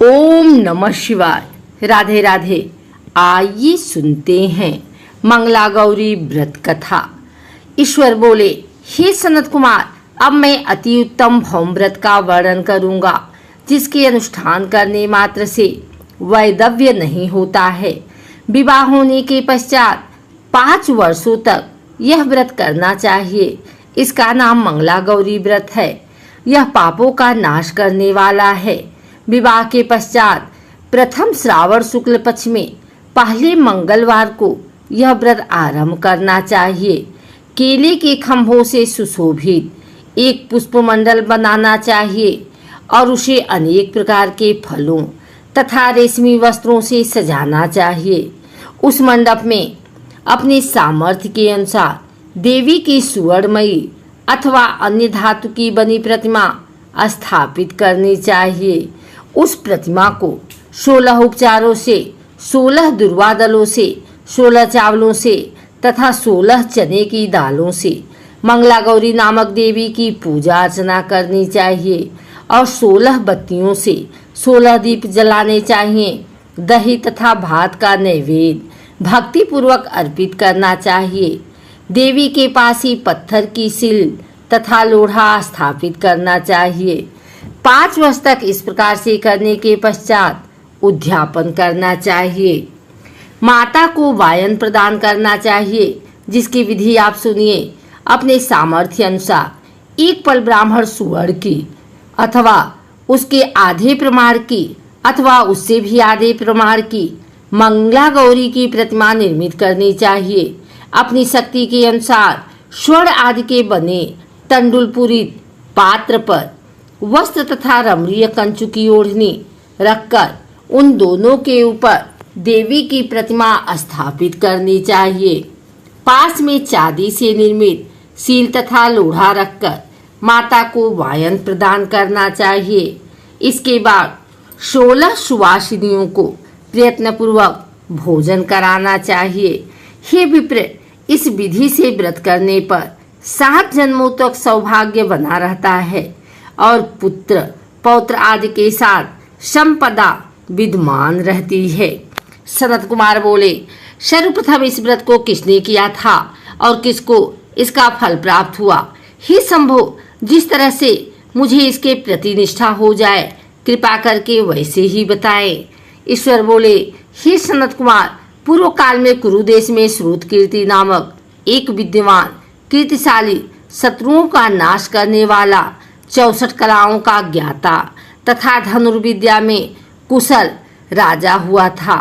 ओम नमः शिवाय। राधे राधे। आइए सुनते हैं मंगला गौरी व्रत कथा। ईश्वर बोले, हे सनत कुमार, अब मैं अति उत्तम भौम व्रत का वर्णन करूंगा, जिसके अनुष्ठान करने मात्र से वैधव्य नहीं होता है। विवाह होने के पश्चात 5 वर्षों तक यह व्रत करना चाहिए। इसका नाम मंगला गौरी व्रत है। यह पापों का नाश करने वाला है। विवाह के पश्चात प्रथम श्रावण शुक्ल पक्ष में पहले मंगलवार को यह व्रत आरंभ करना चाहिए। केले के खंभों से सुशोभित एक पुष्पमंडल बनाना चाहिए और उसे अनेक प्रकार के फलों तथा रेशमी वस्त्रों से सजाना चाहिए। उस मंडप में अपने सामर्थ्य के अनुसार देवी की सुवर्णमयी अथवा अन्य धातु की बनी प्रतिमा स्थापित करनी चाहिए। उस प्रतिमा को 16 उपचारों से, 16 दुर्वा दलों से, 16 चावलों से तथा 16 चने की दालों से मंगला गौरी नामक देवी की पूजा अर्चना करनी चाहिए और 16 बत्तियों से 16 दीप जलाने चाहिए। दही तथा भात का नैवेद्य भक्ति पूर्वक अर्पित करना चाहिए। देवी के पास ही पत्थर की सिल तथा लोढ़ा स्थापित करना चाहिए। 5 वर्ष तक इस प्रकार से करने के पश्चात उद्यापन करना चाहिए। माता को वायन प्रदान करना चाहिए, जिसकी विधि आप सुनिए। अपने सामर्थ्य अनुसार एक पल ब्राह्मण सुअर की अथवा उसके आधे प्रमाण की अथवा उससे भी आधे प्रमाण की मंगला गौरी की प्रतिमा निर्मित करनी चाहिए। अपनी शक्ति के अनुसार स्वर्ण आदि के बने तंडुलपूरित पात्र पर वस्त्र तथा रमणीय कंचु की ओढ़नी रखकर उन दोनों के ऊपर देवी की प्रतिमा स्थापित करनी चाहिए। पास में चांदी से निर्मित सील तथा लोढ़ा रखकर माता को वायन प्रदान करना चाहिए। इसके बाद 16 सुवासिनियों को प्रयत्नपूर्वक भोजन कराना चाहिए। हे विप्र, इस विधि से व्रत करने पर 7 जन्मों तक सौभाग्य बना रहता है और पुत्र पौत्र आदि के साथ संपदा विद्यमान रहती है। सनत कुमार बोले, सर्वप्रथम इस व्रत को किसने किया था और किसको इसका फल प्राप्त हुआ? हे शंभो, जिस तरह से मुझे इसके प्रति निष्ठा हो जाए, कृपा करके वैसे ही बताएं। ईश्वर बोले, हे सनत कुमार, पूर्व काल में कुरुदेश में श्रुत कीर्ति नामक एक विद्यमान कीर्तिशाली शत्रुओं का नाश करने वाला 64 कलाओं का ज्ञाता तथा धनुर्विद्या में कुशल राजा हुआ था।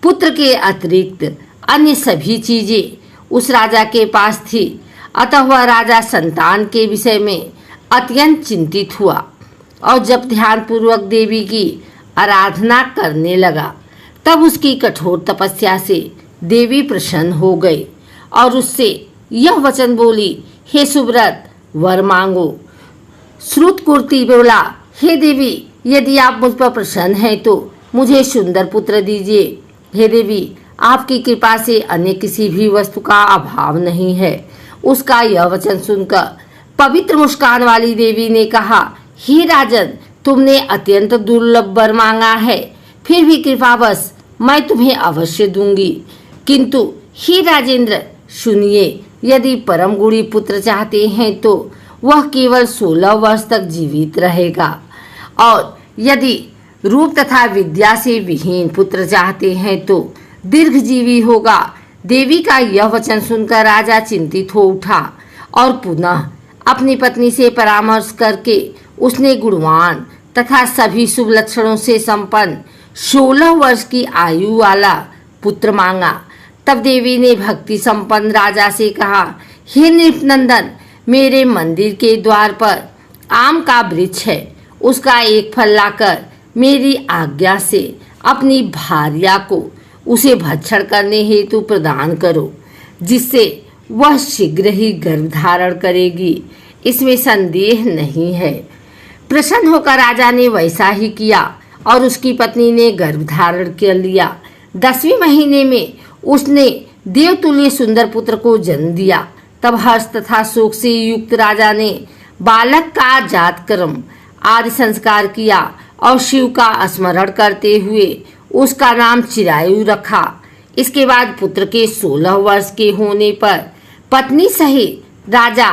पुत्र के अतिरिक्त अन्य सभी चीजें उस राजा के पास थी। अतः वह राजा संतान के विषय में अत्यंत चिंतित हुआ और जब ध्यानपूर्वक देवी की आराधना करने लगा, तब उसकी कठोर तपस्या से देवी प्रसन्न हो गई और उससे यह वचन बोली, हे सुव्रत, वर मांगो। श्रुत कीर्ति बोला, हे देवी, यदि आप मुझ पर प्रसन्न हैं तो मुझे सुंदर पुत्र दीजिए। हे देवी, आपकी कृपा से अन्य किसी भी वस्तु का अभाव नहीं है। उसका यह वचन सुनकर पवित्र मुस्कान वाली देवी ने कहा, हे राजन, तुमने अत्यंत दुर्लभ वर मांगा है, फिर भी कृपावश मैं तुम्हें अवश्य दूंगी। किंतु हे राजेंद्र, सुनिए, यदि परम गुणी पुत्र चाहते हैं तो वह केवल 16 वर्ष तक जीवित रहेगा, और यदि रूप तथा विद्या से विहीन पुत्र चाहते हैं तो दीर्घजीवी होगा। देवी का यह वचन सुनकर राजा चिंतित हो उठा और पुनः अपनी पत्नी से परामर्श करके उसने गुणवान तथा सभी शुभ लक्षणों से संपन्न 16 वर्ष की आयु वाला पुत्र मांगा। तब देवी ने भक्ति संपन्न राजा से कहा, हे नृपनंदन, मेरे मंदिर के द्वार पर आम का वृक्ष है, उसका एक फल लाकर मेरी आज्ञा से अपनी भार्या को उसे भक्षण करने हेतु प्रदान करो, जिससे वह शीघ्र ही गर्भ धारण करेगी। इसमें संदेह नहीं है। प्रसन्न होकर राजा ने वैसा ही किया और उसकी पत्नी ने गर्भ धारण कर लिया। 10वें महीने में उसने देवतुल्य सुंदर पुत्र को जन्म दिया। तब हर्ष तथा शोक से युक्त राजा ने बालक का जातकर्म आदि संस्कार किया और शिव का स्मरण करते हुए उसका नाम चिरायु रखा। इसके बाद पुत्र के 16 वर्ष के होने पर पत्नी सहित राजा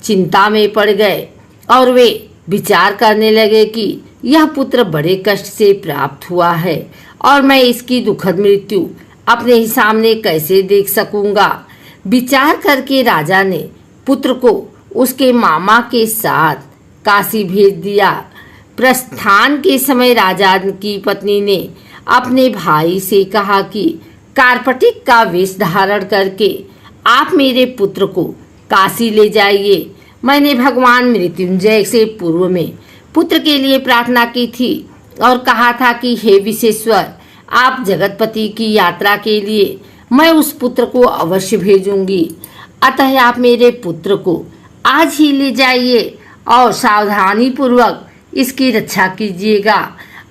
चिंता में पड़ गए और वे विचार करने लगे कि यह पुत्र बड़े कष्ट से प्राप्त हुआ है और मैं इसकी दुखद मृत्यु अपने ही सामने कैसे देख सकूंगा। विचार करके राजा ने पुत्र को उसके मामा के साथ काशी भेज दिया। प्रस्थान के समय राजा की पत्नी ने अपने भाई से कहा कि कार्पटिक का वेश धारण करके आप मेरे पुत्र को काशी ले जाइए। मैंने भगवान मृत्युंजय से पूर्व में पुत्र के लिए प्रार्थना की थी और कहा था कि हे विश्वेश्वर, आप जगतपति की यात्रा के लिए मैं उस पुत्र को अवश्य भेजूंगी। अतः आप मेरे पुत्र को आज ही ले जाइए और सावधानी पूर्वक इसकी रक्षा कीजिएगा।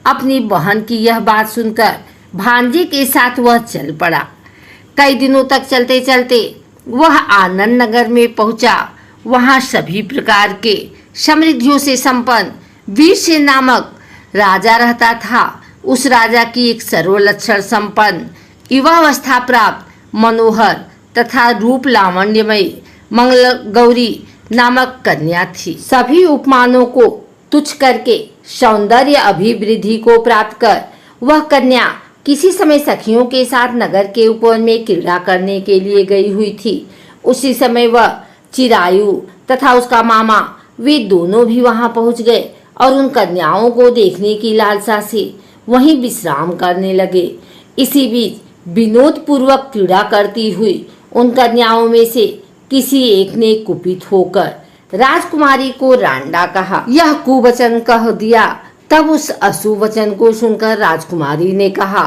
अपनी बहन की यह बात सुनकर भांजे के साथ वह चल पड़ा। कई दिनों तक चलते चलते वह आनंद नगर में पहुंचा। वहां सभी प्रकार के समृद्धियों से संपन्न वीरसेन नामक राजा रहता था। उस राजा की एक सर्वलक्षण संपन्न युवावस्था प्राप्त मनोहर तथा रूप लावण्यमयी मंगल गौरी नामक कन्या थी। सभी उपमानों को तुच्छ करके सौंदर्य अभिवृद्धि को प्राप्त कर वह कन्या किसी समय सखियों के साथ नगर के उपवन में क्रीड़ा करने के लिए गई हुई थी। उसी समय वह चिरायु तथा उसका मामा वे दोनों भी वहां पहुंच गए और उन कन्याओं को देखने की लालसा से वहीं विश्राम करने लगे। इसी बीच विनोद पूर्वक क्रीड़ा करती हुई उन कन्याओं में से किसी एक ने कुपित होकर राजकुमारी को रांडा कहा। यह कुवचन कह दिया। तब उस अशुभ वचन को सुनकर राजकुमारी ने कहा,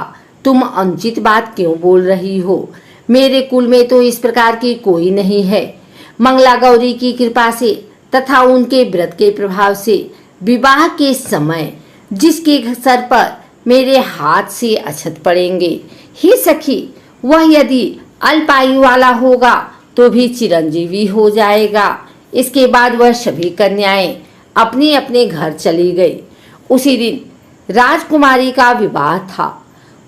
तुम अनुचित बात क्यों बोल रही हो? मेरे कुल में तो इस प्रकार की कोई नहीं है। मंगला गौरी की कृपा से तथा उनके व्रत के प्रभाव से विवाह के समय जिसके सर पर मेरे हाथ से अक्षत पड़ेंगे, ही सखी, वह यदि अल्पायु वाला होगा तो भी चिरंजीवी हो जाएगा। इसके बाद वह सभी कन्याएं अपने अपने घर चली गई। उसी दिन राजकुमारी का विवाह था।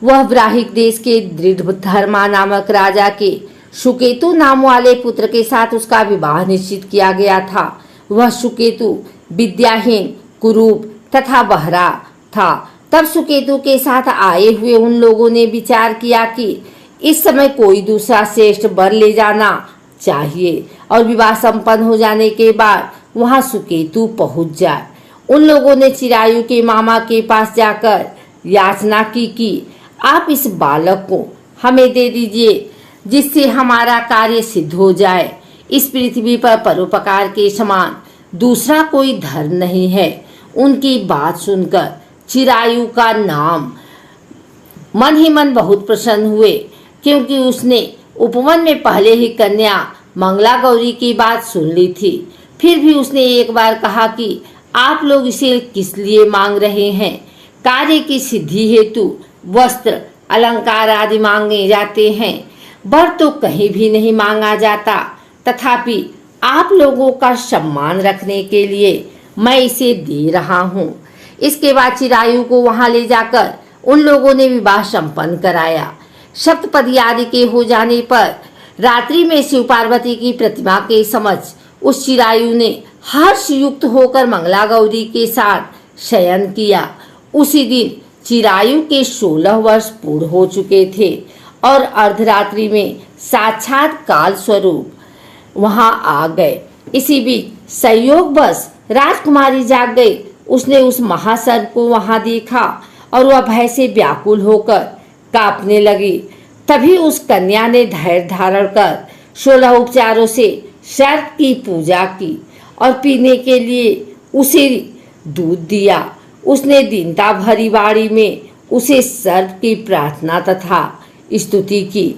वह ब्राहिक देश के दृढ़धर्मा नामक राजा के सुकेतु नाम वाले पुत्र के साथ उसका विवाह निश्चित किया गया था। वह सुकेतु विद्याहीन, कुरूप तथा बहरा था। तब सुकेतु के साथ आए हुए उन लोगों ने विचार किया कि इस समय कोई दूसरा श्रेष्ठ वर ले जाना चाहिए और विवाह संपन्न हो जाने के बाद वहां सुकेतु पहुंच जाए। उन लोगों ने चिरायु के मामा के पास जाकर याचना की कि आप इस बालक को हमें दे दीजिए जिससे हमारा कार्य सिद्ध हो जाए। इस पृथ्वी पर परोपकार के समान दूसरा कोई धर्म नहीं है। उनकी बात सुनकर चिरायु का नाम मन ही मन बहुत प्रसन्न हुए, क्योंकि उसने उपवन में पहले ही कन्या मंगला गौरी की बात सुन ली थी। फिर भी उसने एक बार कहा कि आप लोग इसे किस लिए मांग रहे हैं? कार्य की सिद्धि हेतु वस्त्र, अलंकार आदि मांगे जाते हैं, वर तो कहीं भी नहीं मांगा जाता। तथापि आप लोगों का सम्मान रखने के लिए मैं इसे दे रहा हूँ। इसके बाद चिरायु को वहां ले जाकर उन लोगों ने विवाह संपन्न कराया। सप्तपदी आदि के हो जाने पर रात्रि में शिव पार्वती की प्रतिमा के समक्ष उस चिरायु ने हर्ष युक्त होकर मंगला गौरी के साथ शयन किया। उसी दिन चिरायु के 16 वर्ष पूर्ण हो चुके थे और अर्धरात्रि में साक्षात काल स्वरूप वहां आ गए। इसी बीच संयोगवश राजकुमारी जाग गई। उसने उस महासर्प को वहां देखा और वह भय से व्याकुल होकर कांपने लगी। तभी उस कन्या ने धैर्य धारण कर 16 उपचारों से सर्प की पूजा की और पीने के लिए उसे दूध दिया। उसने दीनता भरी वाणी में उसे सर्प की प्रार्थना तथा स्तुति की।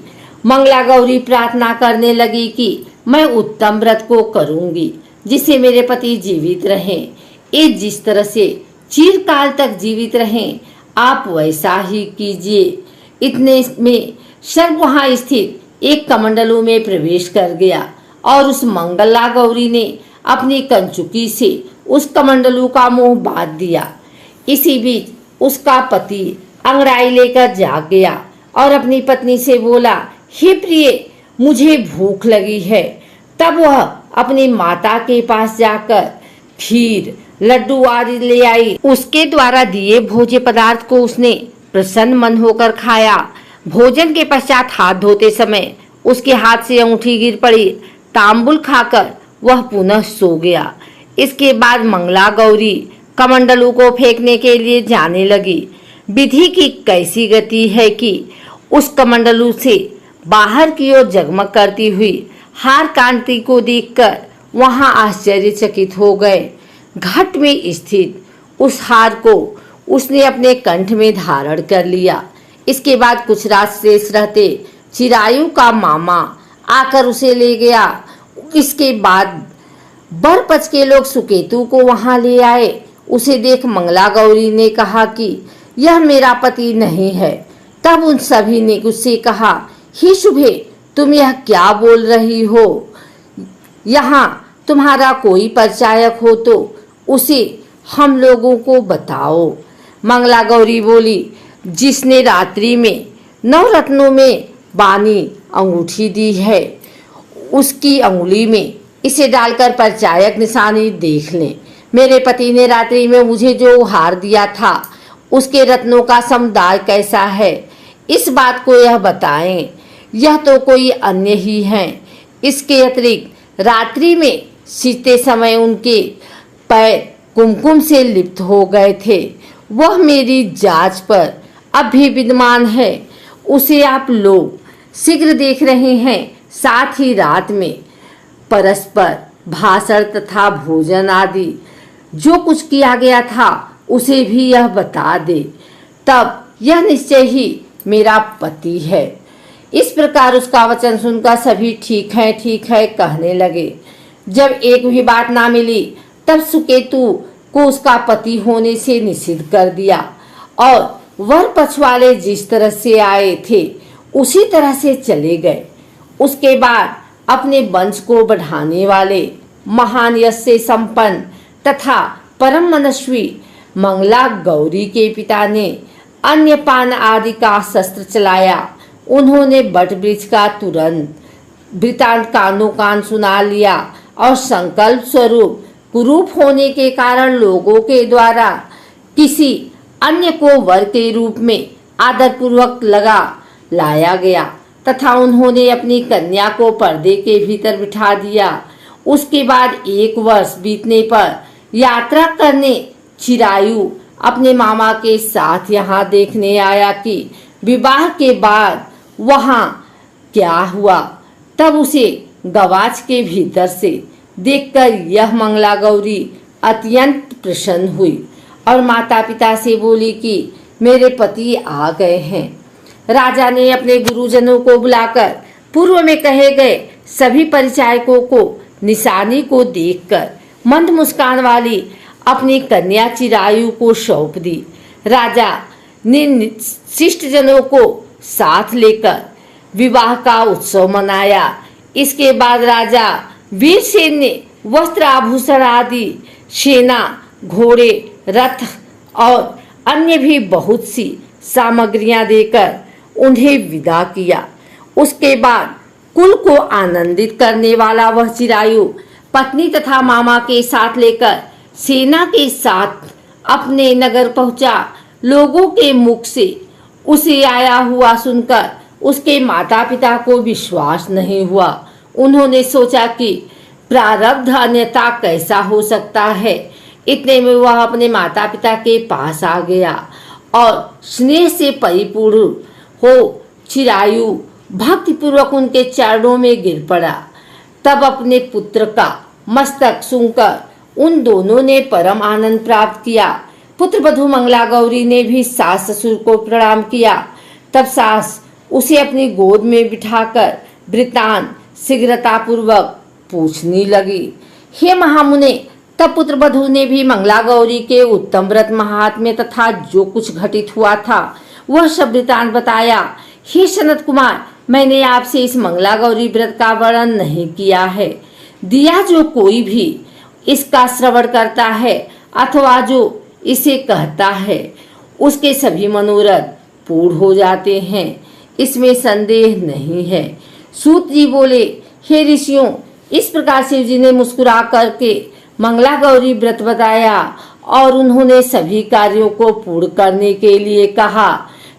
मंगला गौरी प्रार्थना करने लगी कि मैं उत्तम व्रत को करूंगी जिससे मेरे पति जीवित रहें। ये जिस तरह से चिरकाल तक जीवित रहें, आप वैसा ही कीजिए। इतने में सर्प वहां स्थित एक कमंडलू में प्रवेश कर गया और उस मंगला गौरी ने अपनी कंचुकी से उस कमंडलू का मुंह बांध दिया। इसी बीच उसका पति अंगड़ाई लेकर जाग गया और अपनी पत्नी से बोला, हे प्रिय, मुझे भूख लगी है। तब वह अपनी माता के पास जाकर खीर, लड्डू आदि ले आई। उसके द्वारा दिए भोज्य पदार्थ को उसने प्रसन्न मन होकर खाया। भोजन के पश्चात हाथ धोते समय उसके हाथ से अंगूठी गिर पड़ी। तांबुल खाकर वह पुनः सो गया। इसके बाद मंगला गौरी कमंडलू को फेंकने के लिए जाने लगी। विधि की कैसी गति है कि उस कमंडलू से बाहर की ओर जगमग करती हुई हार कांति को देखकर वहां आश्चर्यचकित हो गए। घट में स्थित उस हार को उसने अपने कंठ में धारण कर लिया। इसके बाद कुछ रात शेष रहते चिरायु का मामा आकर उसे ले गया। इसके बाद बरपच के लोग सुकेतु को वहां ले आए। उसे देख मंगला गौरी ने कहा कि यह मेरा पति नहीं है। तब उन सभी ने उससे कहा, हे शुभे, तुम यह क्या बोल रही हो? यहाँ तुम्हारा कोई परिचायक हो तो उसे हम लोगों को बताओ। मंगला गौरी बोली, जिसने रात्रि में नवरत्नों में बानी अंगूठी दी है, उसकी अंगुली में इसे डालकर परिचायक निशानी देख लें। मेरे पति ने रात्रि में मुझे जो हार दिया था, उसके रत्नों का समुदाय कैसा है, इस बात को यह बताएं। यह तो कोई अन्य ही हैं। इसके अतिरिक्त रात्रि में सीते समय उनके पैर कुमकुम से लिप्त हो गए थे। वह मेरी जांच पर अब भी विद्यमान है। उसे आप लोग शीघ्र देख रहे हैं। साथ ही रात में परस्पर भाषण तथा भोजन आदि जो कुछ किया गया था उसे भी यह बता दे। तब यह निश्चय ही मेरा पति है। इस प्रकार उसका वचन सुनकर सभी ठीक है कहने लगे। जब एक भी बात ना मिली तब सुकेतु को उसका पति होने से निषिद्ध कर दिया और वर पक्ष वाले जिस तरह से आए थे उसी तरह से चले गए। उसके बाद अपने वंश को बढ़ाने वाले महान यश से संपन्न तथा परम मनस्वी मंगला गौरी के पिता ने अन्य पान आदि का शस्त्र चलाया। उन्होंने बट वृक्ष का तुरंत वृतांत कानो कान सुना लिया और संकल्प स्वरूप कुरूप होने के कारण लोगों के द्वारा किसी अन्य को वर के रूप में आदर पूर्वक लगा लाया गया तथा उन्होंने अपनी कन्या को पर्दे के भीतर बिठा दिया। उसके बाद 1 वर्ष बीतने पर यात्रा करने चिरायु अपने मामा के साथ यहाँ देखने आया कि विवाह के बाद वहाँ क्या हुआ। तब उसे गवाच के भीतर से देखकर यह मंगला गौरी अत्यंत प्रसन्न हुई और माता पिता से बोली कि मेरे पति आ गए हैं। राजा ने अपने गुरुजनों को बुलाकर पूर्व में कहे गए सभी परिचायकों को निशानी को देखकर मंद मुस्कान वाली अपनी कन्या चिरायु को सौंप दी। राजा ने शिष्ट जनों को साथ लेकर विवाह का उत्सव मनाया। इसके बाद राजा वीरसेन ने वस्त्र आभूषण आदि, सेना, घोड़े, रथ और अन्य भी बहुत सी सामग्रियां देकर उन्हें विदा किया। उसके बाद कुल को आनंदित करने वाला वह चिरायु पत्नी तथा मामा के साथ लेकर सेना के साथ अपने नगर पहुंचा। लोगों के मुख से उसे आया हुआ सुनकर उसके माता पिता को विश्वास नहीं हुआ। उन्होंने सोचा कि प्रारब्ध अन्यथा कैसा हो सकता है। इतने में वह अपने माता पिता के पास आ गया और स्नेह से परिपूर्ण हो चिरायु भक्तिपूर्वक उनके चरणों में गिर पड़ा। तब अपने पुत्र का मस्तक सूंघकर उन दोनों ने परम आनंद प्राप्त किया। पुत्र वधू मंगला गौरी ने भी सास ससुर को प्रणाम किया। तब सास उसे अपनी गोद में बिठाकर वृतांत शीघ्रतापूर्वक पूछने लगी। हे महामुने, तब पुत्र वधू ने भी मंगला गौरी के उत्तम व्रत महात्म्य तथा जो कुछ घटित हुआ था वह सब वृतांत बताया। हे सनत कुमार, मैंने आपसे इस मंगला गौरी व्रत का वर्णन नहीं किया है। दिया जो कोई भी इसका श्रवण करता है अथवा जो इसे कहता है उसके सभी मनोरथ पूर्ण हो जाते हैं, इसमें संदेह नहीं है। सूत जी बोले, हे ऋषियों, इस प्रकार शिव जी ने मुस्कुरा करके मंगला गौरी व्रत बताया और उन्होंने सभी कार्यों को पूर्ण करने के लिए कहा।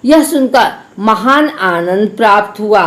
यह सुनकर महान आनंद प्राप्त हुआ।